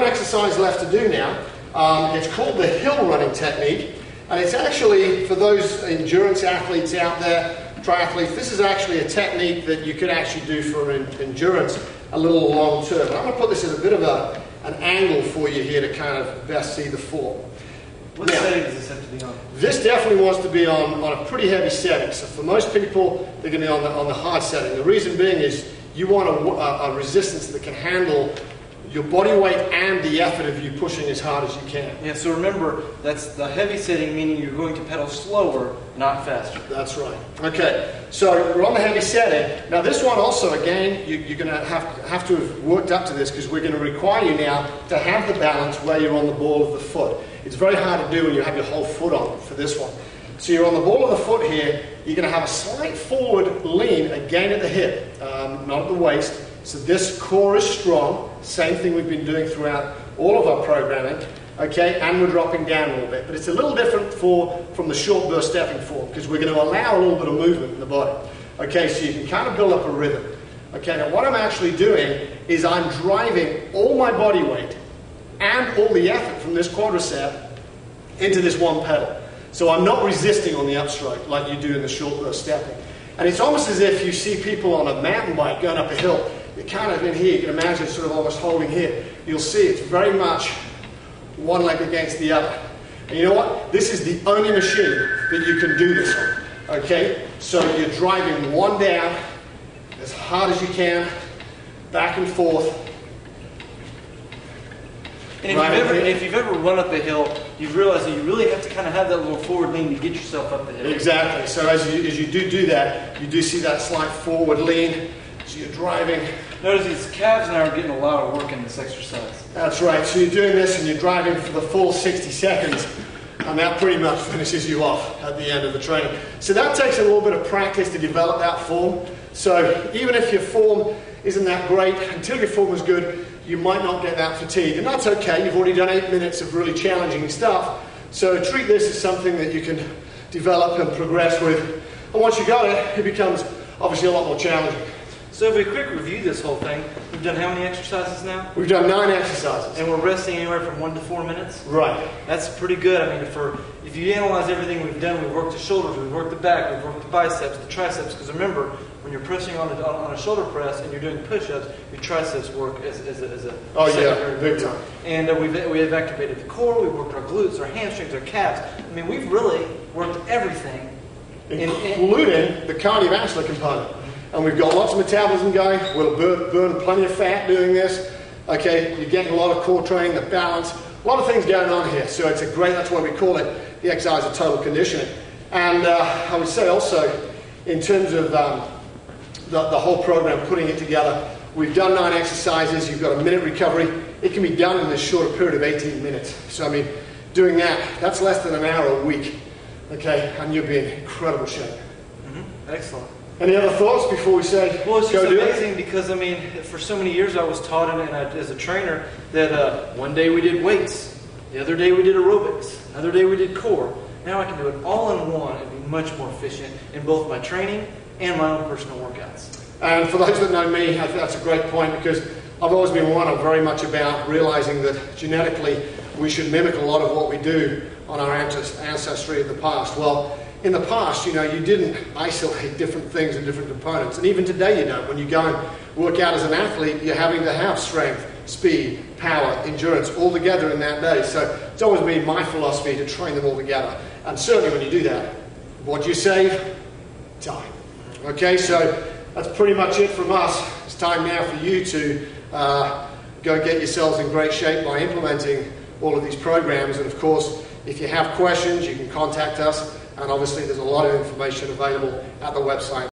exercise left to do now. It's called the hill running technique, and it's actually, for those endurance athletes out there, triathletes, this is actually a technique that you could actually do for endurance a little long term. I'm going to put this at a bit of an angle for you here to kind of best see the form. What setting does this have to be on? This definitely wants to be on a pretty heavy setting. So for most people, they're going to be on the hard setting. The reason being is you want a resistance that can handle your body weight and the effort of you pushing as hard as you can. Yeah, so remember, that's the heavy setting, meaning you're going to pedal slower, not faster. That's right. Okay, so we're on the heavy setting. Now this one also, again, you're going to have to have worked up to this, because we're going to require you now to have the balance where you're on the ball of the foot. It's very hard to do when you have your whole foot on for this one. So you're on the ball of the foot here, you're going to have a slight forward lean again at the hip, not at the waist. So this core is strong, same thing we've been doing throughout all of our programming, okay, and we're dropping down a little bit. But it's a little different from the short burst stepping form, because we're going to allow a little bit of movement in the body. Okay, so you can kind of build up a rhythm. Okay, now what I'm actually doing is I'm driving all my body weight and all the effort from this quadricep into this one pedal. So I'm not resisting on the upstroke like you do in the short burst stepping. And it's almost as if you see people on a mountain bike going up a hill. You're kind of in here, you can imagine sort of almost holding here. You'll see it's very much one leg against the other. And you know what? This is the only machine that you can do this on. Okay? So you're driving one down as hard as you can, back and forth. And if you've ever run up a hill, you've realized that you really have to kind of have that little forward lean to get yourself up the hill. Exactly. So as you do that, you do see that slight forward lean. So you're driving. Notice these calves now are getting a lot of work in this exercise. That's right. So you're doing this and you're driving for the full 60 seconds. And that pretty much finishes you off at the end of the training. So that takes a little bit of practice to develop that form. So even if your form isn't that great, until your form is good, you might not get that fatigue. And that's okay. You've already done 8 minutes of really challenging stuff. So treat this as something that you can develop and progress with. And once you got it, it becomes obviously a lot more challenging. So if we quick review this whole thing, we've done how many exercises now? We've done 9 exercises. And we're resting anywhere from 1 to 4 minutes? Right. That's pretty good. I mean, if you analyze everything we've done, we've worked the shoulders, we've worked the back, we've worked the biceps, the triceps, because remember, when you're pressing on a shoulder press and you're doing push-ups, your triceps work as a yeah, big time. And we have activated the core, we've worked our glutes, our hamstrings, our calves. I mean, we've really worked everything. Including the cardiovascular component. And we've got lots of metabolism going. We'll burn plenty of fat doing this. Okay, you're getting a lot of core training, the balance, a lot of things going on here. So it's that's why we call it the exercise of total conditioning. And I would say also, in terms of the whole program, putting it together, we've done 9 exercises. You've got a minute recovery. It can be done in this shorter period of 18 minutes. So I mean, doing that's less than an hour a week. Okay, and you'll be in incredible shape. Excellent. Any other thoughts before we say well, it's just go do amazing it? Because, I mean, for so many years I was taught as a trainer that one day we did weights, the other day we did aerobics, another day we did core. Now I can do it all in one and be much more efficient in both my training and my own personal workouts. And for those that know me, I think that's a great point, because I've always been one very much about realizing that genetically we should mimic a lot of what we do on our ancestry of the past. Well, in the past, you didn't isolate different things and different components. And even today you don't. When you go and work out as an athlete, you're having to have strength, speed, power, endurance all together in that day. So it's always been my philosophy to train them all together. And certainly when you do that, what do you save? Time. Okay, so that's pretty much it from us. It's time now for you to go get yourselves in great shape by implementing all of these programs. And of course, if you have questions, you can contact us. And obviously there's a lot of information available at the website.